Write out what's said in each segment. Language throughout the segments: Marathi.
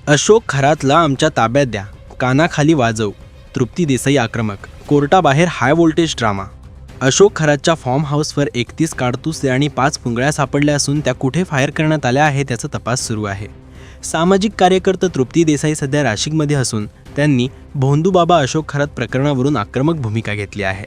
अशोक खरातला आमच्या ताब्यात द्या, कानाखाली वाजव. तृप्ती देसाई आक्रमक. कोर्टाबाहेर हाय व्होल्टेज ड्रामा. अशोक खरातच्या फॉर्म हाऊसवर 31 काडतुसे आणि 5 पुंगळ्या सापडल्या असून त्या कुठे फायर करण्यात आल्या आहे त्याचा तपास सुरू आहे. सामाजिक कार्यकर्ता तृप्ती देसाई सध्या नाशिकमध्ये असून त्यांनी भोंदूबाबा अशोक खरात प्रकरणावरून आक्रमक भूमिका घेतली आहे.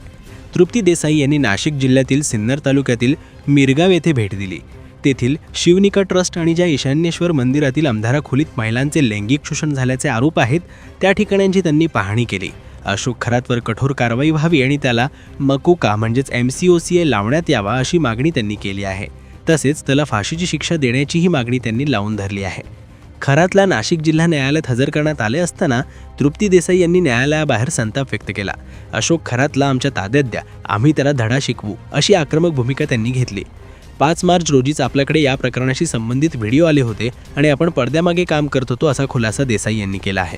तृप्ती देसाई यांनी नाशिक जिल्ह्यातील सिन्नर तालुक्यातील मिरगाव येथे भेट दिली. तेथील शिवनिका ट्रस्ट आणि ज्या ईशान्येश्वर मंदिरातील अंधारा खोलीत महिलांचे लैंगिक शोषण झाल्याचे आरोप आहेत त्या ठिकाणांची त्यांनी पाहणी केली. अशोक खरातवर कठोर कारवाई व्हावी आणि त्याला मकोका म्हणजेच MCOCA लावण्यात यावा अशी मागणी त्यांनी केली आहे. तसेच त्याला फाशीची शिक्षा देण्याचीही मागणी त्यांनी लावून धरली आहे. खरातला नाशिक जिल्हा न्यायालयात हजर करण्यात आले असताना तृप्ती देसाई यांनी न्यायालयाबाहेर संताप व्यक्त केला. अशोक खरातला आमच्या ताब्यात द्या, आम्ही त्याला धडा शिकवू अशी आक्रमक भूमिका त्यांनी घेतली. 5 मार्च रोजीच आपल्याकडे या प्रकरणाशी संबंधित व्हिडिओ आले होते आणि आपण पडद्यामागे काम करत होतो असा खुलासा देसाई यांनी केला आहे.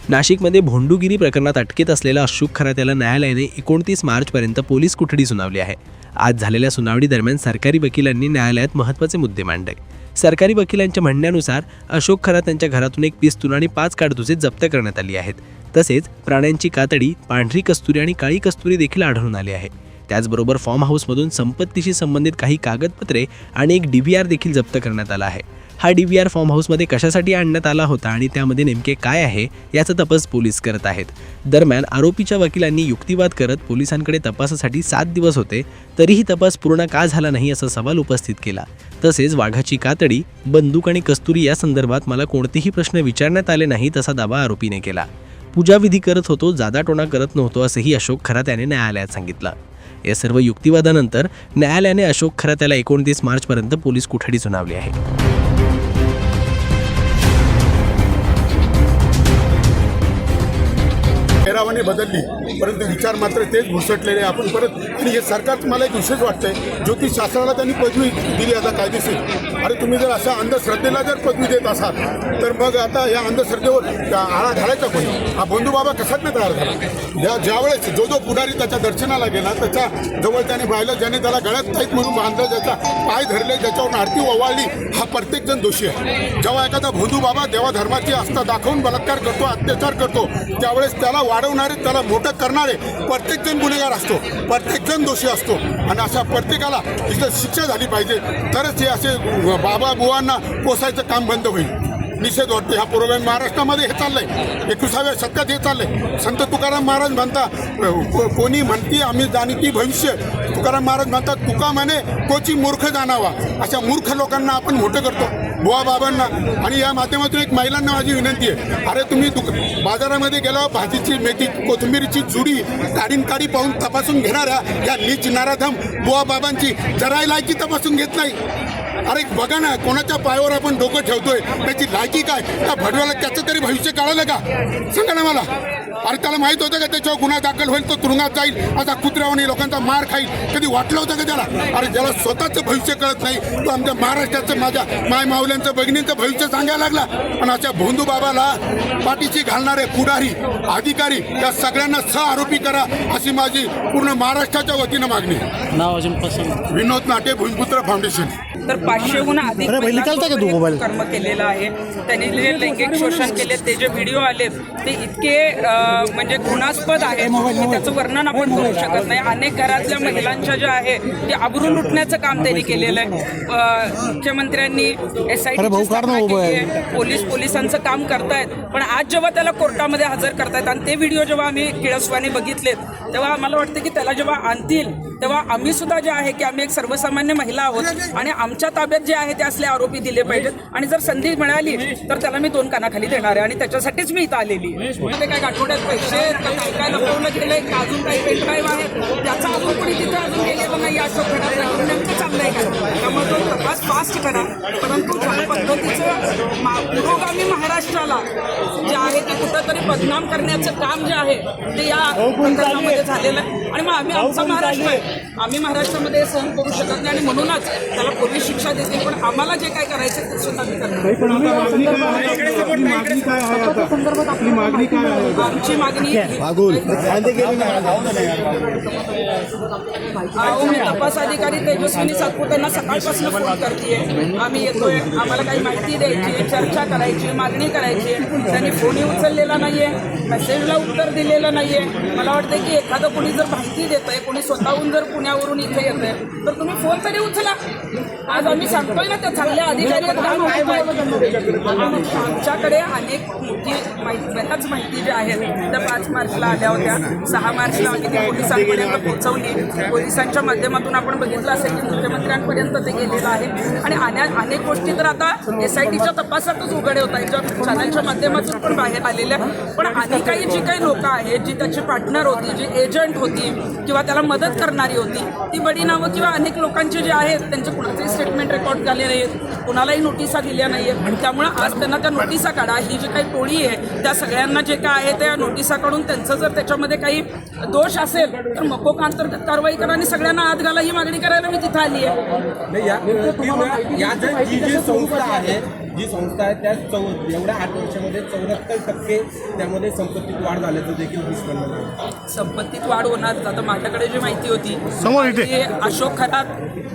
नाशिकमध्ये भोंडूगिरी प्रकरणात अटकेत असलेला अशोक खरात याला न्यायालयाने 29 मार्चपर्यंत पोलीस कोठडी सुनावली आहे. आज झालेल्या सुनावणी दरम्यान सरकारी वकिलांनी न्यायालयात महत्त्वाचे मुद्दे मांडले. सरकारी वकिलांच्या म्हणण्यानुसार अशोक खरात यांच्या घरातून एक पिस्तूल आणि 5 काडतुसे जप्त करण्यात आली आहेत. तसेच प्राण्यांची कातडी, पांढरी कस्तुरी आणि काळी कस्तुरी देखील आढळून आली आहे. त्याचबरोबर फॉर्म हाऊसमधून संपत्तीशी संबंधित काही कागदपत्रे आणि एक DVR देखील जप्त करण्यात आला आहे. हा DVR फॉर्म हाऊसमध्ये कशासाठी आणण्यात आला होता आणि त्यामध्ये नेमके काय आहे याचा तपास पोलीस करत आहेत. दरम्यान आरोपीच्या वकिलांनी युक्तिवाद करत पोलिसांकडे तपासासाठी 7 दिवस होते तरीही तपास पूर्ण का झाला नाही असा सवाल उपस्थित केला. तसेच वाघाची कातडी, बंदूक आणि कस्तुरी या संदर्भात मला कोणतेही प्रश्न विचारण्यात आले नाहीत असा दावा आरोपीने केला. पूजाविधी करत होतो, जादाटोणा करत नव्हतो असंही अशोक खरात याने न्यायालयात सांगितलं. या सर्व युक्तिवादानंतर न्यायालयाने अशोक खरात याला 29 मार्चपर्यंत पोलीस कोठडी सुनावली आहे. पेहरावाने बदलली परंतु विचार मात्र तेच घुसटलेले. आपण परत आणि हे सरकार मला एक विशेष वाटतंय, ज्योतिष शास्त्राला त्यांनी पदवी दिली आता कायदेशीर. अरे तुम्ही जर अशा अंधश्रद्धेला जर पदवी देत असाल तर मग आता या अंधश्रद्धेवर आळा घालायचा कोणी? हा भोंदूबाबा कशात नाही तयार झाला. ज्यावेळेस जो पुढारी त्याच्या दर्शनाला गेला त्याच्या जवळ त्याने पाहिलं, ज्याने त्याला गळ्यात ताईत म्हणून बांधलं, ज्याचा पाय धरले, ज्याच्यावर आरती ओवाळली, हा प्रत्येकजण दोषी आहे. जेव्हा एखादा भोंदूबाबा देवाधर्माची आस्था दाखवून बलात्कार करतो, अत्याचार करतो, त्यावेळेस त्याला वाढवणारे, त्याला मोठं करणारे प्रत्येकजण गुन्हेगार असतो, प्रत्येकजण दोषी असतो. आणि अशा प्रत्येकाला इथं शिक्षा झाली पाहिजे तरच हे असे बाबा बुवांना पोसायचं काम बंद होईल. निषेध वाटते ह्या प्रोग्राम महाराष्ट्रामध्ये हे चाललंय. 21व्या शतकात हे चाललंय. संत तुकाराम महाराज म्हणता, कोणी म्हणती आम्ही जाणती भविष्य. तुकाराम महाराज म्हणतात, तुका म्हणे कोची मूर्ख जाणावा. अशा मूर्ख लोकांना आपण मोठं करतो, बुवा बाबांना. आणि या माध्यमातून एक महिलांना माझी विनंती आहे, अरे तुम्ही बाजारामध्ये गेल्यावर भाजीची, मेथी, कोथिंबीरीची जुडी काडी पाहून तपासून घेणाऱ्या या नीच नाराधम बुवा बाबांची जराही लायकी तपासून घेत नाही. अरे बघा ना, कोणाच्या पायावर आपण डोकं ठेवतोय, त्याची लायकी काय? त्या भडव्याला त्याचं तरी भविष्य कळालं का? सांगा ना मला. अरे त्याला माहीत होतं का त्याच्यावर गुन्हा दाखल होईल, तो तुरुंगात जाईल, असा कुत्र्यावानी लोकांचा मार खाईल? कधी वाटलं होतं का त्याला? अरे ज्याला स्वतःचं भविष्य कळत नाही तो आमच्या महाराष्ट्राचं, माझ्या माय माऊल्यांचं, बहिणींचं भविष्य सांगायला लागला. आणि अशा भोंदूबाबाला पाठीशी घालणारे पुढारी, अधिकारी या सगळ्यांना आरोपी करा अशी माझी पूर्ण महाराष्ट्राच्या वतीनं मागणी. विनोद नाटे, भूमिपुत्र फाउंडेशन. तर 500हून अधिक कर्म केलेलं आहे. त्यांनी जे लैंगिक शोषण केले ते जे व्हिडिओ आले ते इतके म्हणजे घृणास्पद आहेत की त्याचं वर्णन आपण करू शकत नाही. अनेक घरातल्या महिलांच्या ज्या आहे ते अब्रू लुटण्याचं काम त्यांनी केलेलं आहे. मुख्यमंत्र्यांनी SIT स्थापना केली आहे. पोलिसांचं काम करतायत. पण आज जेव्हा त्याला कोर्टामध्ये हजर करतायत आणि ते व्हिडिओ जेव्हा आम्ही किळसवाने बघितलेत तेव्हा आम्हाला वाटतं की त्याला जेव्हा आणतील तेव्हा आम्ही सुद्धा जे आहे की आम्ही एक सर्वसामान्य महिला आहोत आणि आमच्या ताब्यात जे आहे ते असले आरोपी दिले पाहिजेत. आणि जर संधी मिळाली तर त्याला मी 2 कानाखाली देणार आहे आणि त्याच्यासाठीच मी इथं आलेली आहे. काय आठवड्यात पैसे काय लपवलं गेलंय, अजून काही पेनड्राईव्ह आहे, त्याचा अजून कोणी तिथे अजून गेलेलं नाही. असं नेमकं चाललंय का? त्यामुळे तो तपास फास्ट करा. परंतु ज्या पद्धतीचं पुरोगामी महाराष्ट्राला जे आहे ते कुठंतरी बदनाम करण्याचं काम जे आहे ते या प्रकरणामध्ये झालेलं आहे. आणि मग आम्ही आमचा महाराष्ट्र आहे आम्ही महाराष्ट्रामध्ये सहन करू शकत नाही आणि म्हणूनच त्याला पोलीस शिक्षा देतील. पण आम्हाला जे काय करायचं ते सुद्धा आम्ही करणार. आमची मागणी मी तपास अधिकारी तेजस्विनी सातपुते यांना सकाळपासून फोन करते. आम्ही येतोय, आम्हाला काही माहिती द्यायची, चर्चा करायची, मागणी करायची. त्यांनी फोनही उचललेला नाहीये, मेसेजला उत्तर दिलेलं नाहीये. मला वाटतं की एखादं कोणी जर माहिती देत आहे, कोणी स्वतःहून जर पुण्यावरून इथे येत आहे तर तुम्ही फोन तरी उचला. आज आम्ही सांगतोय ना त्या चांगल्या अधिकारी आमच्याकडे अनेक मोठी बऱ्याच माहिती ज्या आहेत त्या 5 मार्चला आल्या होत्या. 6 मार्चला आम्ही ती पोलिसांपर्यंत पोहोचवली. पोलिसांच्या माध्यमातून आपण बघितलं असेल की मुख्यमंत्र्यांपर्यंत ते गेलेलं आहे. आणि अनेक गोष्टी तर आता SITच्या तपासातच उघडे होत आहेत, ज्या चॅनलच्या माध्यमातून पण बाहेर आलेल्या. पण आणि जी काही लोक आहेत, जी त्याची पार्टनर होती, जी एजंट होती किंवा त्याला मदत करणारी होती, ती बडी नावं किंवा अनेक लोकांचे जे आहेत त्यांचे कुणाचेही स्टेटमेंट रेकॉर्ड झाले नाहीत, कुणालाही नोटिसा दिल्या नाहीत. त्यामुळे आज त्यांना त्या नोटिसा काढा. ही जी काही टोळी आहे त्या सगळ्यांना जे काय आहे त्या नोटिसा काढून त्यांचं जर त्याच्यामध्ये काही दोष असेल तर मकोक अंतर्गत कारवाई करा आणि सगळ्यांना आत घाला. ही मागणी करायला मी तिथं आली आहे. जी संस्था आहे त्या एवढ्या 8 वर्षामध्ये 74% त्यामध्ये संपत्तीत वाढ झाल्याचं देखील निष्पन्न झालं. संपत्तीत वाढ होणार. आता माझ्याकडे जी माहिती होती की अशोक खरात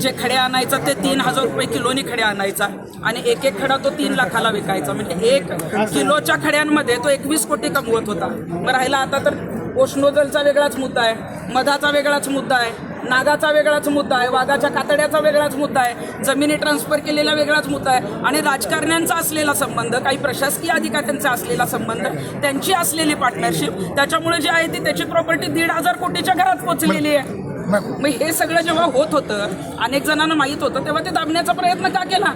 जे खडे आणायचा ते 3,000 रुपये किलोनी खडे आणायचा आणि एक खडा तो 3 लाखाला विकायचा. म्हणजे 1 किलोच्या खड्यांमध्ये तो 21 कोटी कमवत होता. मग राहिला आता तर उष्णोदलचा वेगळाच मुद्दा आहे, मधाचा वेगळाच मुद्दा आहे, नागाचा वेगळाच मुद्दा आहे, वाघाच्या कातड्याचा वेगळाच मुद्दा आहे, जमिनी ट्रान्सफर केलेला वेगळाच मुद्दा आहे आणि राजकारण्यांचा असलेला संबंध, काही प्रशासकीय अधिकाऱ्यांचा असलेला संबंध, त्यांची असलेली पार्टनरशिप, त्याच्यामुळे जे आहे ती त्याची प्रॉपर्टी 1,500 कोटीच्या घरात पोचलेली आहे. मग हे सगळं जेव्हा होत होतं, अनेक जणांना माहीत होतं, तेव्हा ते दाबण्याचा प्रयत्न का केला?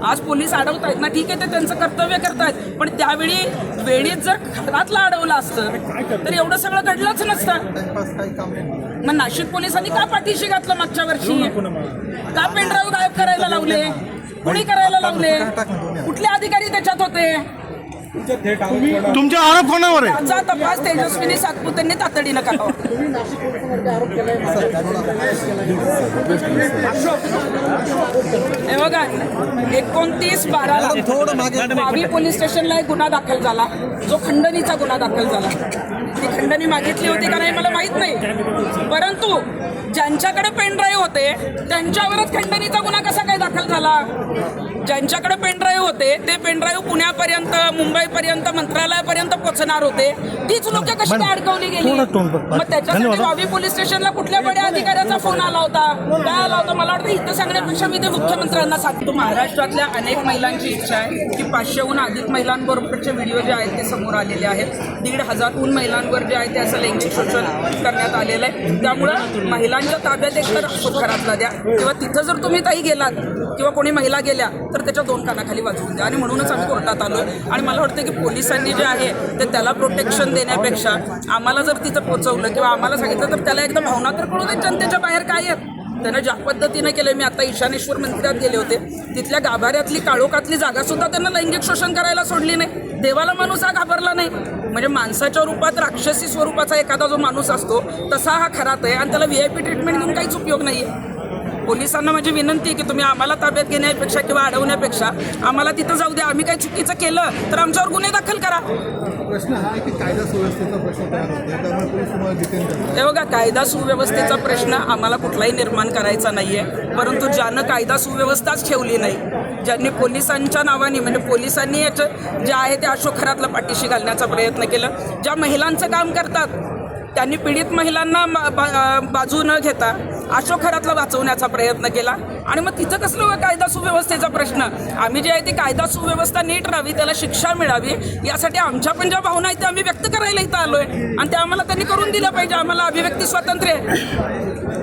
आज पोलीस अडवत आहेत ना, ठीक आहे, ते त्यांचं कर्तव्य करतायत, पण त्यावेळी वेळीत जर घरातला अडवलं असतं तर एवढं सगळं घडलंच नसतं. मग नाशिक पोलिसांनी का पाठीशी घातलं मागच्या वर्षी? का पेनड्राईव्ह गायब करायला लावले? कुणी करायला लावले? कुठले अधिकारी त्याच्यात होते? तुमचे आरोप कोणावर आहे? त्याचा तपास तेजस्विनी सातपुतेंनी तातडीनं करावा. हे बघा, 29/12 वावी पोलीस स्टेशनला एक गुन्हा दाखल झाला, जो खंडणीचा गुन्हा दाखल झाला. ती खंडणी मागितली होती का नाही मला माहित नाही, परंतु ज्यांच्याकडे पेनड्राईव्ह होते त्यांच्यावरच खंडणीचा गुन्हा कसा काय दाखल झाला? ज्यांच्याकडे पेनड्राईव्ह होते ते पेनड्राईव्ह पुण्यापर्यंत, मुंबईपर्यंत, मंत्रालयापर्यंत पोहोचणार होते, तीच लोक कशी काय अडकवली गेली? मग त्याच्यासाठी वावी पोलीस स्टेशनला कुठल्या बड्या अधिकाऱ्याचा फोन आला होता? काय आला होता? मला वाटतं इथं सांगण्यापेक्षा मी ते मुख्यमंत्र्यांना सांगतो. महाराष्ट्रातल्या अनेक महिलांची इच्छा आहे की 500हून अधिक महिलांबरोबरचे व्हिडिओ जे आहेत ते समोर आलेले आहेत. 1,500हून महिलांवर जे आहे ते असं लैंगिक शोषण करण्यात आलेलं आहे. त्यामुळं महिलांच्या ताब्यात एक तर अशोक खरातला द्या, किंवा तिथं जर तुम्ही ताई गेलात किंवा कोणी महिला गेल्या तर त्याच्या 2 कानाखाली वाजवून द्या. आणि म्हणूनच आम्ही कोर्टात आलो. आणि मला वाटतं की पोलिसांनी जे आहे ते त्याला प्रोटेक्शन देण्यापेक्षा आम्हाला जर तिथं पोहोचवलं किंवा आम्हाला सांगितलं तर त्याला एकदा भावना तर कळू दे जनतेच्या बाहेर काय आहेत. त्यानं ज्या पद्धतीनं केलं, मी आता ईशानेश्वर मंदिरात गेले होते, तिथल्या गाभाऱ्यातली काळोखातली जागासुद्धा त्यांना लैंगिक शोषण करायला सोडली नाही. देवाला माणूस हा घाबरला नाही. म्हणजे माणसाच्या रूपात राक्षसी स्वरूपाचा एखादा जो माणूस असतो तसा हा खरात आहे आणि त्याला VIP ट्रीटमेंट देऊन काहीच उपयोग नाही आहे. पोलिसांना माझी विनंती आहे की तुम्ही आम्हाला ताब्यात घेण्यापेक्षा किंवा अडवण्यापेक्षा आम्हाला तिथं जाऊ द्या. आम्ही काही चुकीचं केलं तर आमच्यावर गुन्हे दाखल करा. प्रश्न हा आहे की कायदा सुव्यवस्थेचा प्रश्न तयार होतो, त्यामुळे पोलीस तुम्हाला डिटेन करतात. हे बघा, कायदा सुव्यवस्थेचा प्रश्न आम्हाला कुठलाही निर्माण करायचा नाहीये, परंतु ज्यानं कायदा सुव्यवस्थाच ठेवली नाही, ज्यांनी पोलिसांच्या नावाने म्हणजे पोलिसांनी याचं जे आहे ते अशोक खरातला पाठीशी घालण्याचा प्रयत्न केलं, ज्या महिलांचं काम करतात त्यांनी पीडित महिलांना बाजू न घेता अशोक खरातला वाचवण्याचा प्रयत्न केला. आणि मग तिथं कसलं कायदा सुव्यवस्थेचा प्रश्न? आम्ही जे आहे ती कायदा सुव्यवस्था नीट राहावी, त्याला शिक्षा मिळावी, यासाठी आमच्या पण ज्या भावना आहेत त्या आम्ही व्यक्त करायला इथं आलोय आणि त्या आम्हाला त्यांनी करून दिल्या पाहिजे. आम्हाला अभिव्यक्ती स्वातंत्र्य आहे.